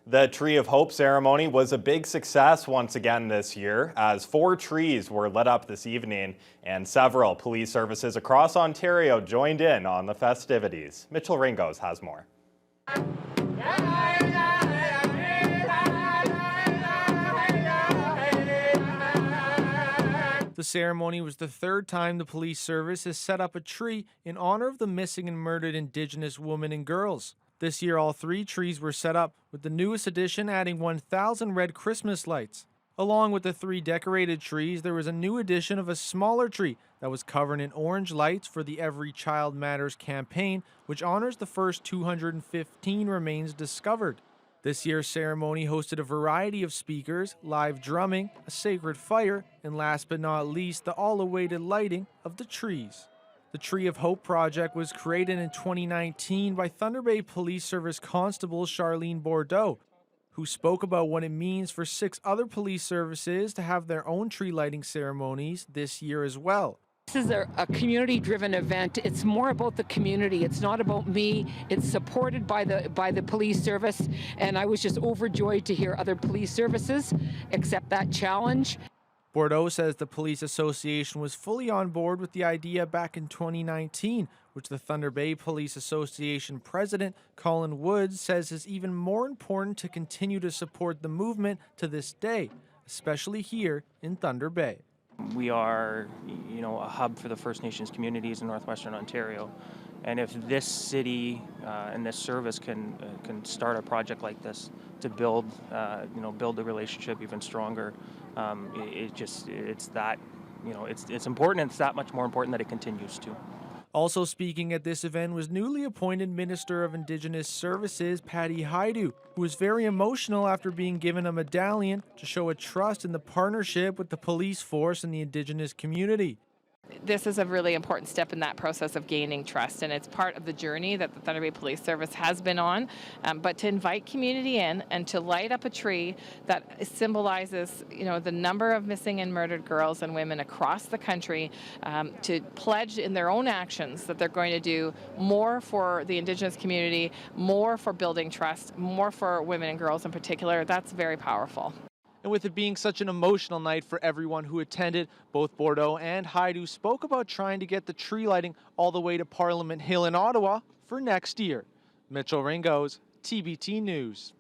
The Tree of Hope ceremony was a big success once again this year, as 4 trees were lit up this evening, and several police services across Ontario joined in on the festivities. Mitchell Ringos has more. The ceremony was the 3rd time the police service has set up a tree in honor of the missing and murdered Indigenous women and girls. This year, all 3 trees were set up, with the newest addition adding 1,000 red Christmas lights. Along with the 3 decorated trees, there was a new addition of a smaller tree that was covered in orange lights for the Every Child Matters campaign, which honors the first 215 remains discovered. This year's ceremony hosted a variety of speakers, live drumming, a sacred fire, and last but not least, the all-awaited lighting of the trees. The Tree of Hope project was created in 2019 by Thunder Bay Police Service Constable Charlene Bordeaux, who spoke about what it means for 6 other police services to have their own tree lighting ceremonies this year as well. This is a community-driven event. It's more about the community. It's not about me. It's supported by the police service, and I was just overjoyed to hear other police services accept that challenge. Bordeaux says the Police Association was fully on board with the idea back in 2019, which the Thunder Bay Police Association president, Colin Woods, says is even more important to continue to support the movement to this day, especially here in Thunder Bay. We are, a hub for the First Nations communities in Northwestern Ontario. And if this city and this service can start a project like this to build the relationship even stronger, it's important, and it's that much more important that it continues to. Also speaking at this event was newly appointed Minister of Indigenous Services, Patty Haidu, who was very emotional after being given a medallion to show a trust in the partnership with the police force and the Indigenous community. This is a really important step in that process of gaining trust, and it's part of the journey that the Thunder Bay Police Service has been on. But to invite community in and to light up a tree that symbolizes, the number of missing and murdered girls and women across the country, to pledge in their own actions that they're going to do more for the Indigenous community, more for building trust, more for women and girls in particular, that's very powerful. And with it being such an emotional night for everyone who attended, both Bordeaux and Haidu spoke about trying to get the tree lighting all the way to Parliament Hill in Ottawa for next year. Mitchell Ringos, TBT News.